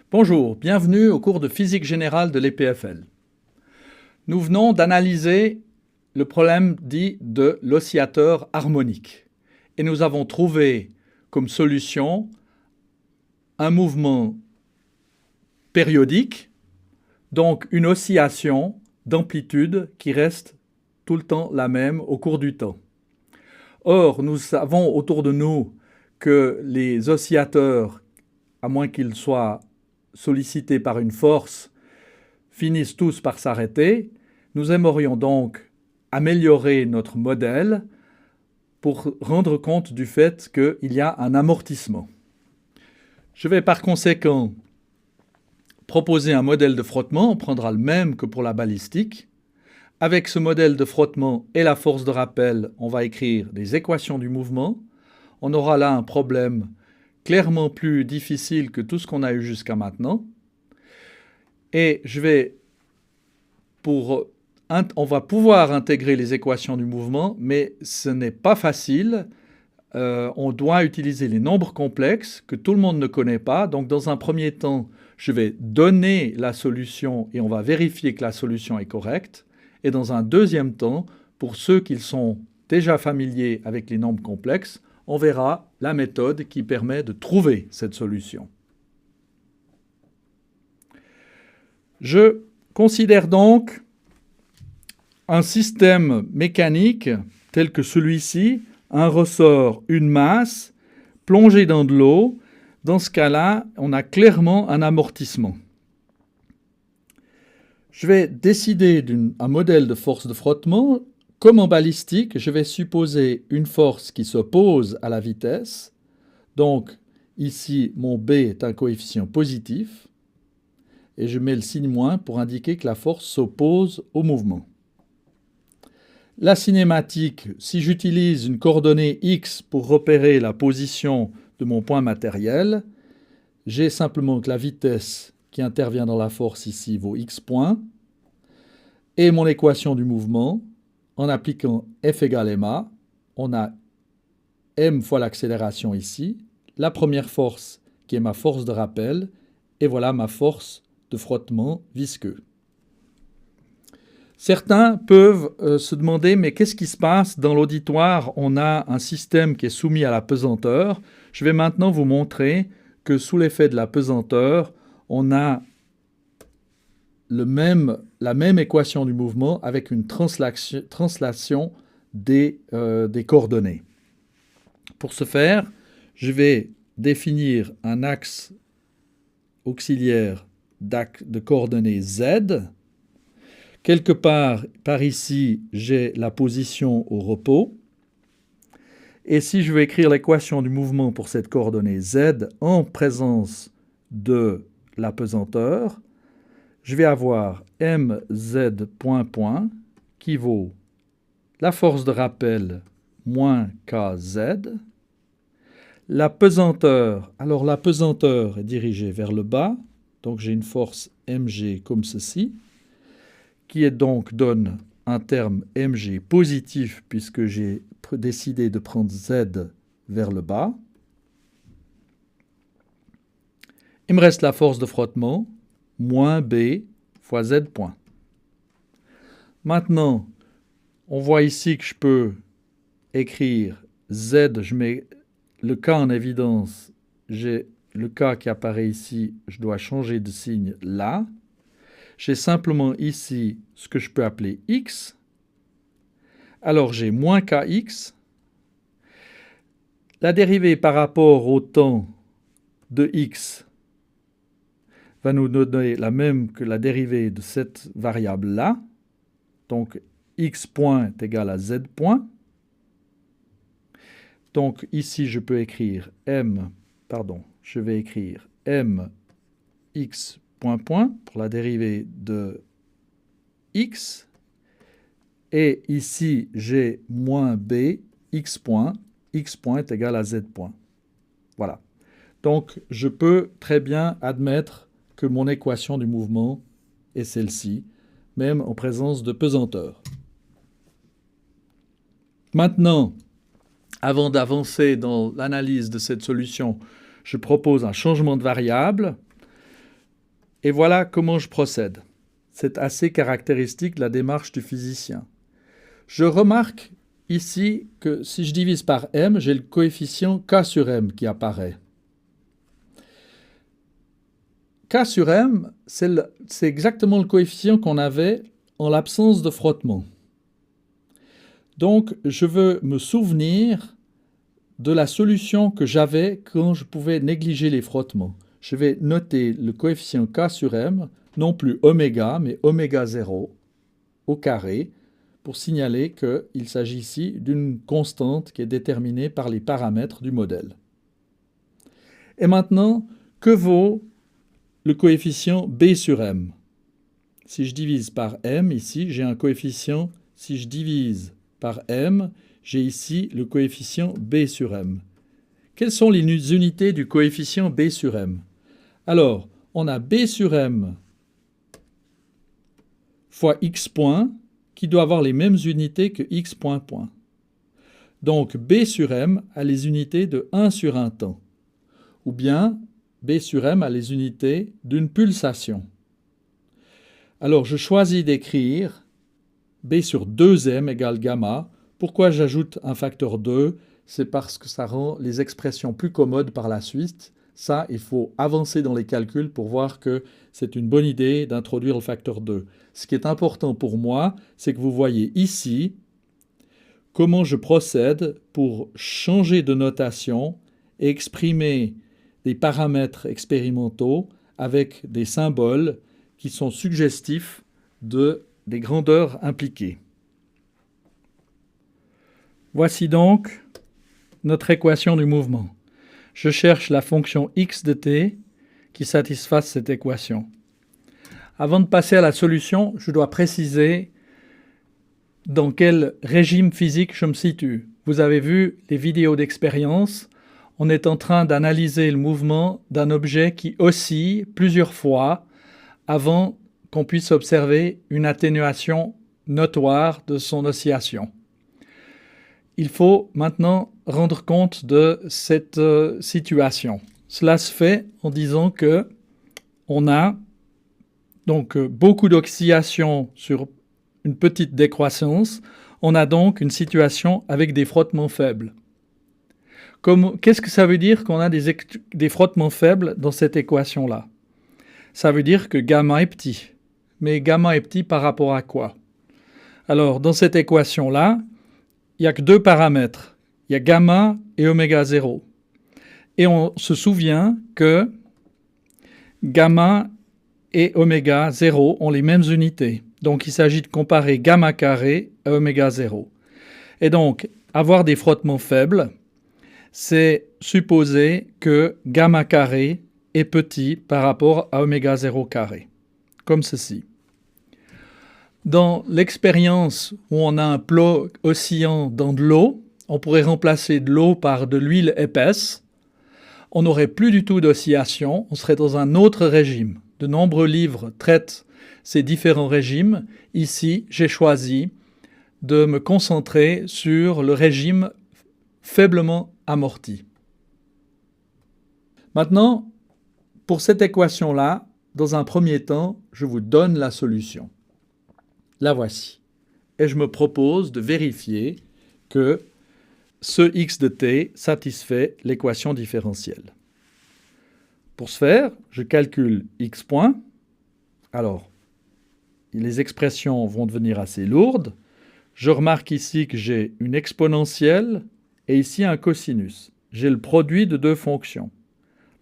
Bonjour, bienvenue au cours de physique générale de l'EPFL. Nous venons d'analyser le problème dit de l'oscillateur harmonique et nous avons trouvé comme solution un mouvement périodique, donc une oscillation d'amplitude qui reste tout le temps la même au cours du temps. Or, nous savons autour de nous que les oscillateurs, à moins qu'ils soient sollicités par une force, finissent tous par s'arrêter. Nous aimerions donc améliorer notre modèle pour rendre compte du fait qu'il y a un amortissement. Je vais par conséquent proposer un modèle de frottement, on prendra le même que pour la balistique. Avec ce modèle de frottement et la force de rappel, on va écrire des équations du mouvement. On aura là un problème clairement plus difficile que tout ce qu'on a eu jusqu'à maintenant. Et on va pouvoir intégrer les équations du mouvement, mais ce n'est pas facile. On doit utiliser les nombres complexes que tout le monde ne connaît pas. Donc dans un premier temps, je vais donner la solution et on va vérifier que la solution est correcte. Et dans un deuxième temps, pour ceux qui sont déjà familiers avec les nombres complexes, on verra la méthode qui permet de trouver cette solution. Je considère donc un système mécanique tel que celui-ci, un ressort, une masse, plongée dans de l'eau. Dans ce cas-là, on a clairement un amortissement. Je vais décider d'un modèle de force de frottement. Comme en balistique, je vais supposer une force qui s'oppose à la vitesse. Donc, ici, mon B est un coefficient positif. Et je mets le signe moins pour indiquer que la force s'oppose au mouvement. La cinématique, si j'utilise une coordonnée X pour repérer la position de mon point matériel, j'ai simplement que la vitesse qui intervient dans la force ici vaut X points. Et mon équation du mouvement, en appliquant F égale ma, on a m fois l'accélération ici, la première force qui est ma force de rappel, et voilà ma force de frottement visqueux. Certains peuvent se demander, mais qu'est-ce qui se passe dans l'auditoire? On a un système qui est soumis à la pesanteur. Je vais maintenant vous montrer que sous l'effet de la pesanteur, on a la même équation du mouvement avec une translation des coordonnées. Pour ce faire, je vais définir un axe auxiliaire de coordonnées Z. Quelque part, par ici, j'ai la position au repos. Et si je veux écrire l'équation du mouvement pour cette coordonnée Z en présence de la pesanteur, je vais avoir mz point qui vaut la force de rappel moins kz. La pesanteur, alors la pesanteur est dirigée vers le bas, donc j'ai une force mg comme ceci, qui donne un terme mg positif puisque j'ai décidé de prendre z vers le bas. Il me reste la force de frottement, moins b fois z point. Maintenant, on voit ici que je peux écrire z, je mets le K en évidence, j'ai le K qui apparaît ici, je dois changer de signe là. J'ai simplement ici ce que je peux appeler x. Alors j'ai moins kx. La dérivée par rapport au temps de x va nous donner la même que la dérivée de cette variable-là. Donc x point est égal à z point. Donc ici je peux écrire je vais écrire m x point pour la dérivée de x. Et ici j'ai moins b x point est égal à z point. Voilà. Donc je peux très bien admettre que mon équation du mouvement est celle-ci, même en présence de pesanteur. Maintenant, avant d'avancer dans l'analyse de cette solution, je propose un changement de variable. Et voilà comment je procède. C'est assez caractéristique de la démarche du physicien. Je remarque ici que si je divise par m, j'ai le coefficient k sur m qui apparaît. K sur m, c'est exactement le coefficient qu'on avait en l'absence de frottement. Donc, je veux me souvenir de la solution que j'avais quand je pouvais négliger les frottements. Je vais noter le coefficient K sur M, non plus oméga, mais oméga 0 au carré, pour signaler qu'il s'agit ici d'une constante qui est déterminée par les paramètres du modèle. Et maintenant, que vaut le coefficient B sur M? Si je divise par M, ici, j'ai un coefficient. Si je divise par M, j'ai ici le coefficient B sur M. Quelles sont les unités du coefficient B sur M? Alors, on a B sur M fois X point, qui doit avoir les mêmes unités que X point point. Donc, B sur M a les unités de 1 sur un temps. Ou bien, B sur M a les unités d'une pulsation. Alors, je choisis d'écrire B sur 2M égale gamma. Pourquoi j'ajoute un facteur 2? C'est parce que ça rend les expressions plus commodes par la suite. Ça, il faut avancer dans les calculs pour voir que c'est une bonne idée d'introduire le facteur 2. Ce qui est important pour moi, c'est que vous voyez ici comment je procède pour changer de notation et exprimer des paramètres expérimentaux avec des symboles qui sont suggestifs des grandeurs impliquées. Voici donc notre équation du mouvement. Je cherche la fonction x de t qui satisfasse cette équation. Avant de passer à la solution, je dois préciser dans quel régime physique je me situe. Vous avez vu les vidéos d'expérience. On est en train d'analyser le mouvement d'un objet qui oscille plusieurs fois avant qu'on puisse observer une atténuation notoire de son oscillation. Il faut maintenant rendre compte de cette situation. Cela se fait en disant que on a donc beaucoup d'oscillations sur une petite décroissance. On a donc une situation avec des frottements faibles. Qu'est-ce que ça veut dire qu'on a des frottements faibles dans cette équation-là? Ça veut dire que gamma est petit. Mais gamma est petit par rapport à quoi? Alors, dans cette équation-là, il n'y a que deux paramètres. Il y a gamma et oméga 0. Et on se souvient que gamma et oméga 0 ont les mêmes unités. Donc, il s'agit de comparer gamma carré à oméga 0. Et donc, avoir des frottements faibles, c'est supposer que gamma carré est petit par rapport à oméga 0 carré, comme ceci. Dans l'expérience où on a un plot oscillant dans de l'eau, on pourrait remplacer de l'eau par de l'huile épaisse. On n'aurait plus du tout d'oscillation, on serait dans un autre régime. De nombreux livres traitent ces différents régimes. Ici, j'ai choisi de me concentrer sur le régime faiblement amorti. Maintenant, pour cette équation-là, dans un premier temps, je vous donne la solution. La voici. Et je me propose de vérifier que ce x de t satisfait l'équation différentielle. Pour ce faire, je calcule x point. Alors, les expressions vont devenir assez lourdes. Je remarque ici que j'ai une exponentielle et ici un cosinus. J'ai le produit de deux fonctions.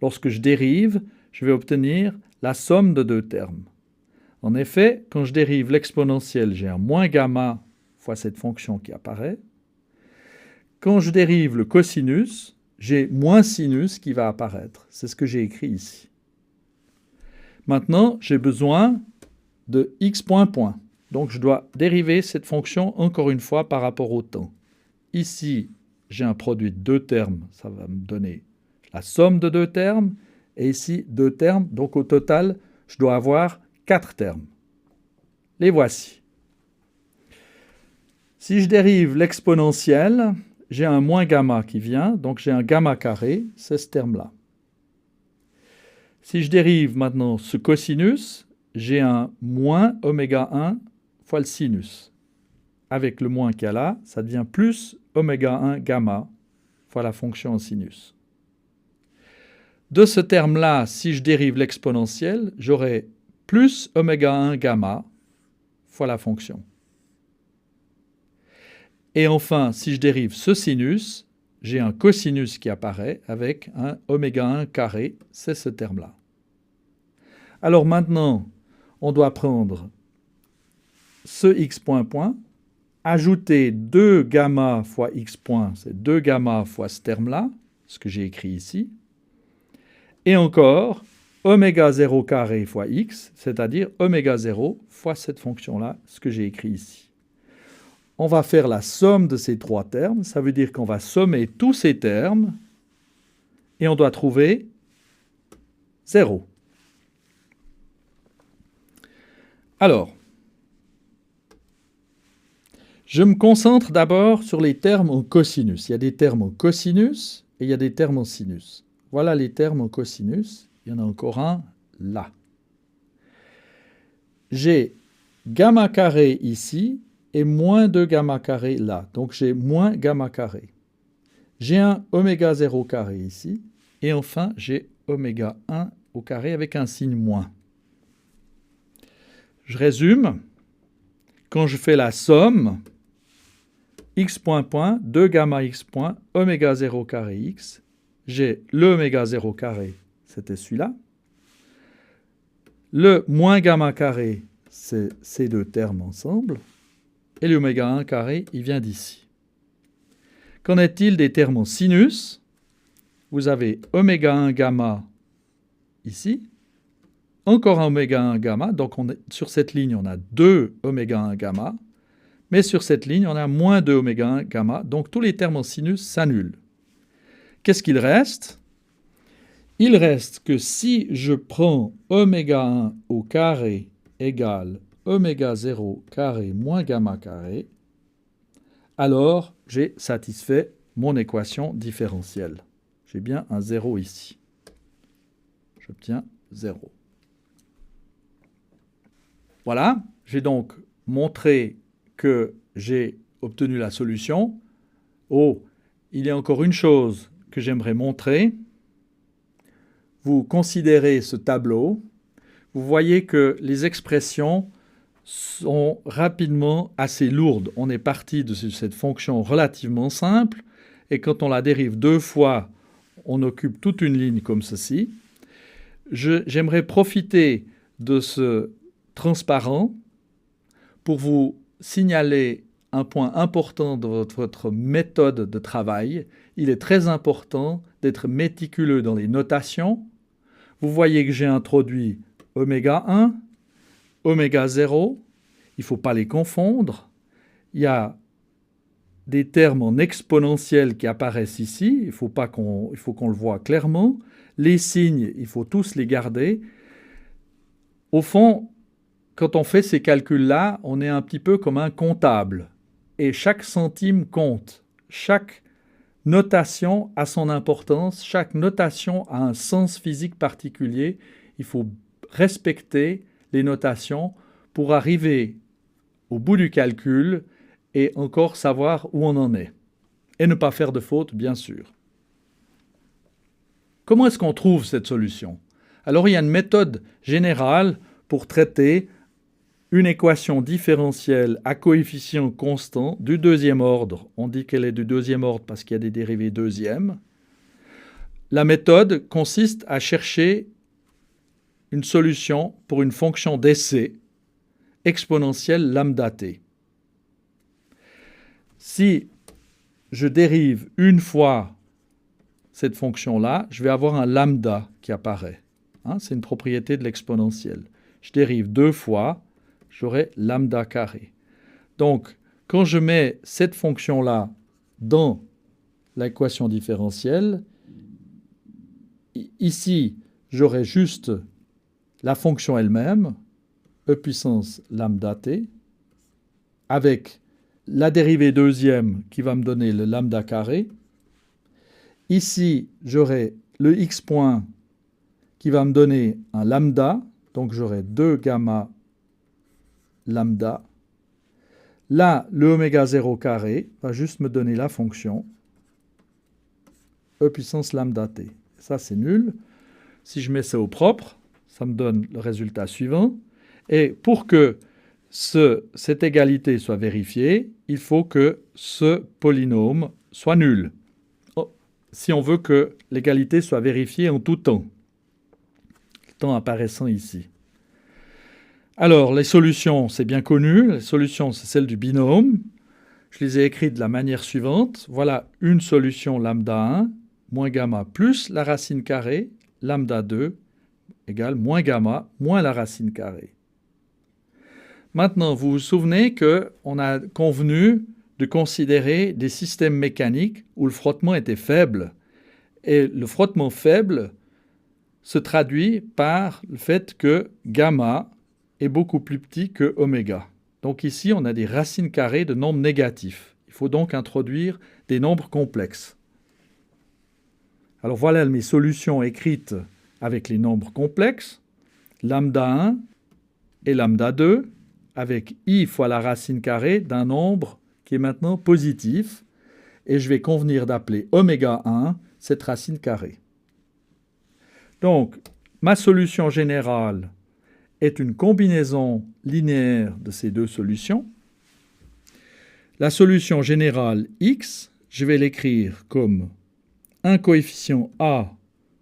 Lorsque je dérive, je vais obtenir la somme de deux termes. En effet, quand je dérive l'exponentielle, j'ai un moins gamma fois cette fonction qui apparaît. Quand je dérive le cosinus, j'ai moins sinus qui va apparaître. C'est ce que j'ai écrit ici. Maintenant, j'ai besoin de x point point. Donc, je dois dériver cette fonction encore une fois par rapport au temps. Ici, j'ai un produit de deux termes. Ça va me donner la somme de deux termes. Et ici, deux termes. Donc, au total, je dois avoir 4 termes. Les voici. Si je dérive l'exponentielle, j'ai un moins gamma qui vient, donc j'ai un gamma carré, c'est ce terme-là. Si je dérive maintenant ce cosinus, j'ai un moins oméga 1 fois le sinus. Avec le moins qu'il y a là, ça devient plus oméga 1 gamma fois la fonction en sinus. De ce terme-là, si je dérive l'exponentielle, j'aurai plus oméga 1 gamma fois la fonction. Et enfin, si je dérive ce sinus, j'ai un cosinus qui apparaît avec un oméga 1 carré, c'est ce terme-là. Alors maintenant, on doit prendre ce x point point, ajouter 2 gamma fois x point, c'est 2 gamma fois ce terme-là, ce que j'ai écrit ici, et encore oméga 0 carré fois x, c'est-à-dire oméga 0 fois cette fonction-là, ce que j'ai écrit ici. On va faire la somme de ces trois termes, ça veut dire qu'on va sommer tous ces termes, et on doit trouver 0. Alors, je me concentre d'abord sur les termes en cosinus. Il y a des termes en cosinus et il y a des termes en sinus. Voilà les termes en cosinus. Il y en a encore un là. J'ai gamma carré ici et moins 2 gamma carré là. Donc j'ai moins gamma carré. J'ai un oméga 0 carré ici. Et enfin, j'ai oméga 1 au carré avec un signe moins. Je résume. Quand je fais la somme, x point point, 2 gamma x point, oméga 0 carré x, j'ai le oméga 0 carré, c'était celui-là. Le moins gamma carré, c'est ces deux termes ensemble. Et l'oméga 1 carré, il vient d'ici. Qu'en est-il des termes en sinus? Vous avez oméga 1 gamma ici, encore un oméga 1 gamma, donc sur cette ligne, on a 2 oméga 1 gamma, mais sur cette ligne, on a moins 2 oméga 1 gamma, donc tous les termes en sinus s'annulent. Qu'est-ce qu'il reste? Il reste que si je prends oméga 1 au carré égale oméga 0 carré moins gamma carré, alors j'ai satisfait mon équation différentielle. J'ai bien un 0 ici. J'obtiens 0. Voilà, j'ai donc montré que j'ai obtenu la solution. Oh, il y a encore une chose que j'aimerais montrer. Vous considérez ce tableau, vous voyez que les expressions sont rapidement assez lourdes. On est parti de cette fonction relativement simple, et quand on la dérive deux fois, on occupe toute une ligne comme ceci. J'aimerais profiter de ce transparent pour vous signaler un point important de votre méthode de travail. Il est très important d'être méticuleux dans les notations. Vous voyez que j'ai introduit oméga 1, oméga 0. Il ne faut pas les confondre. Il y a des termes en exponentiel qui apparaissent ici. Il faut qu'on le voit clairement. Les signes, il faut tous les garder. Au fond, quand on fait ces calculs-là, on est un petit peu comme un comptable. Et chaque centime compte. Chaque notation a son importance. Chaque notation a un sens physique particulier. Il faut respecter les notations pour arriver au bout du calcul et encore savoir où on en est. Et ne pas faire de faute, bien sûr. Comment est-ce qu'on trouve cette solution? Alors, il y a une méthode générale pour traiter une équation différentielle à coefficient constant du deuxième ordre. On dit qu'elle est du deuxième ordre parce qu'il y a des dérivées deuxièmes. La méthode consiste à chercher une solution pour une fonction d'essai exponentielle lambda t. Si je dérive une fois cette fonction-là, je vais avoir un lambda qui apparaît. C'est une propriété de l'exponentielle. Je dérive deux fois, j'aurai lambda carré. Donc, quand je mets cette fonction-là dans l'équation différentielle, ici, j'aurai juste la fonction elle-même, e puissance lambda t, avec la dérivée deuxième qui va me donner le lambda carré. Ici, j'aurai le x point qui va me donner un lambda. Donc j'aurai 2 gamma lambda. Là, le oméga 0 carré va juste me donner la fonction e puissance lambda t. Ça, c'est nul. Si je mets ça au propre, ça me donne le résultat suivant. Et pour que cette égalité soit vérifiée, il faut que ce polynôme soit nul. Si on veut que l'égalité soit vérifiée en tout temps. Le temps apparaissant ici. Alors, les solutions, c'est bien connu. Les solutions, c'est celle du binôme. Je les ai écrites de la manière suivante. Voilà une solution lambda 1 moins gamma plus la racine carrée, lambda 2 égale moins gamma moins la racine carrée. Maintenant, vous vous souvenez qu'on a convenu de considérer des systèmes mécaniques où le frottement était faible. Et le frottement faible se traduit par le fait que gamma est beaucoup plus petit que oméga. Donc ici, on a des racines carrées de nombres négatifs. Il faut donc introduire des nombres complexes. Alors voilà mes solutions écrites avec les nombres complexes, lambda 1 et lambda 2, avec i fois la racine carrée d'un nombre qui est maintenant positif, et je vais convenir d'appeler oméga 1 cette racine carrée. Donc, ma solution générale est une combinaison linéaire de ces deux solutions. La solution générale x, je vais l'écrire comme un coefficient a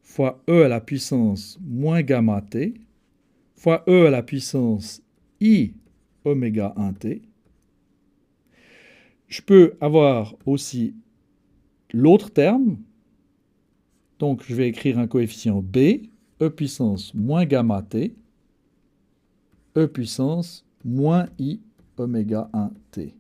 fois e à la puissance moins gamma t fois e à la puissance i oméga 1t. Je peux avoir aussi l'autre terme. Donc, je vais écrire un coefficient b, e puissance moins gamma t, e puissance moins i oméga 1t.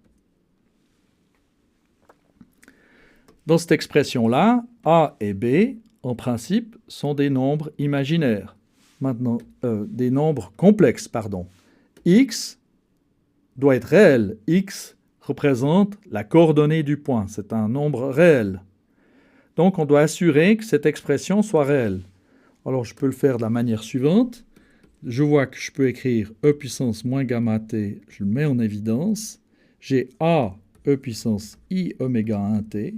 Dans cette expression-là, a et b, en principe, sont des nombres imaginaires. Maintenant, des nombres complexes, pardon. X doit être réel. X représente la coordonnée du point. C'est un nombre réel. Donc, on doit assurer que cette expression soit réelle. Alors, je peux le faire de la manière suivante. Je vois que je peux écrire e puissance moins gamma t, je le mets en évidence. J'ai a e puissance i oméga 1t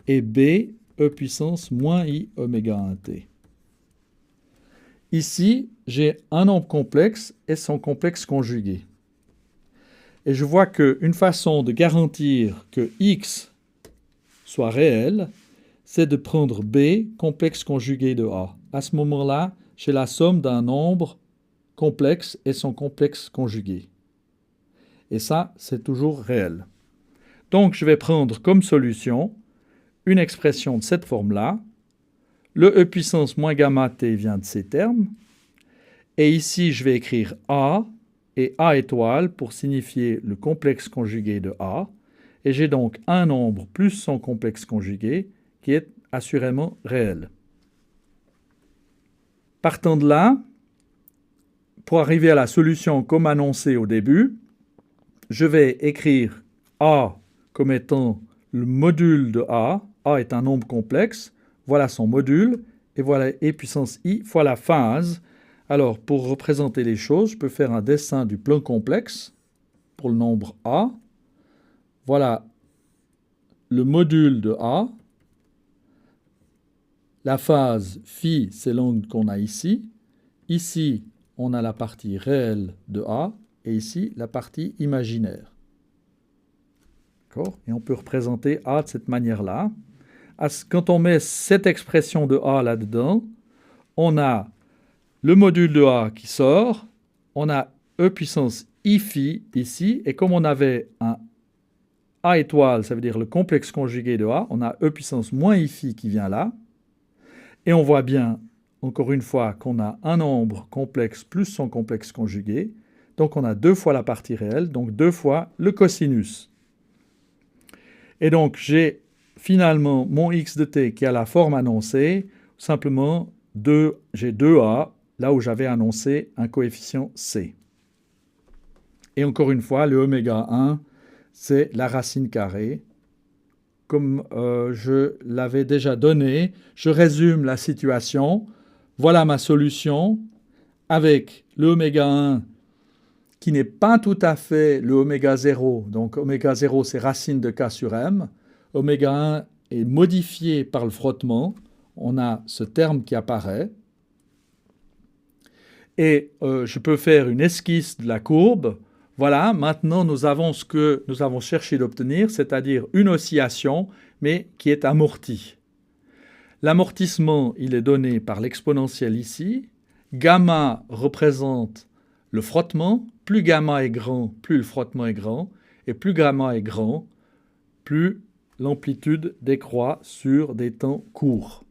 et b e puissance moins i oméga 1t. Ici, j'ai un nombre complexe et son complexe conjugué. Et je vois qu'une façon de garantir que x soit réel, c'est de prendre b complexe conjugué de a. À ce moment-là, j'ai la somme d'un nombre complexe et son complexe conjugué. Et ça, c'est toujours réel. Donc, je vais prendre comme solution une expression de cette forme-là. Le e puissance moins gamma t vient de ces termes. Et ici, je vais écrire a et a étoile pour signifier le complexe conjugué de a. Et j'ai donc un nombre plus son complexe conjugué qui est assurément réel. Partant de là, pour arriver à la solution comme annoncé au début, je vais écrire a comme étant le module de a. A est un nombre complexe. Voilà son module. Et voilà e puissance i fois la phase. Alors, pour représenter les choses, je peux faire un dessin du plan complexe pour le nombre a. Voilà le module de a. La phase phi, c'est l'angle qu'on a ici. Ici, on a la partie réelle de a, et ici, la partie imaginaire. D'accord ? Et on peut représenter a de cette manière-là. Quand on met cette expression de a là-dedans, on a le module de a qui sort, on a e puissance i phi ici, et comme on avait un a étoile, ça veut dire le complexe conjugué de a, on a e puissance moins i phi qui vient là, et on voit bien, encore une fois, qu'on a un nombre complexe plus son complexe conjugué, donc on a 2 fois la partie réelle, donc 2 fois le cosinus. Et donc j'ai finalement mon x de t qui a la forme annoncée, simplement j'ai 2a, là où j'avais annoncé un coefficient c. Et encore une fois, le oméga 1, c'est la racine carrée. Comme je l'avais déjà donné, je résume la situation Voilà ma solution avec le oméga 1 qui n'est pas tout à fait le oméga 0. Donc oméga 0, c'est racine de K sur M. Oméga 1 est modifié par le frottement. On a ce terme qui apparaît. Et je peux faire une esquisse de la courbe. Voilà, maintenant nous avons ce que nous avons cherché d'obtenir, c'est-à-dire une oscillation, mais qui est amortie. L'amortissement, il est donné par l'exponentielle ici. Gamma représente le frottement. Plus gamma est grand, plus le frottement est grand. Et plus gamma est grand, plus l'amplitude décroît sur des temps courts.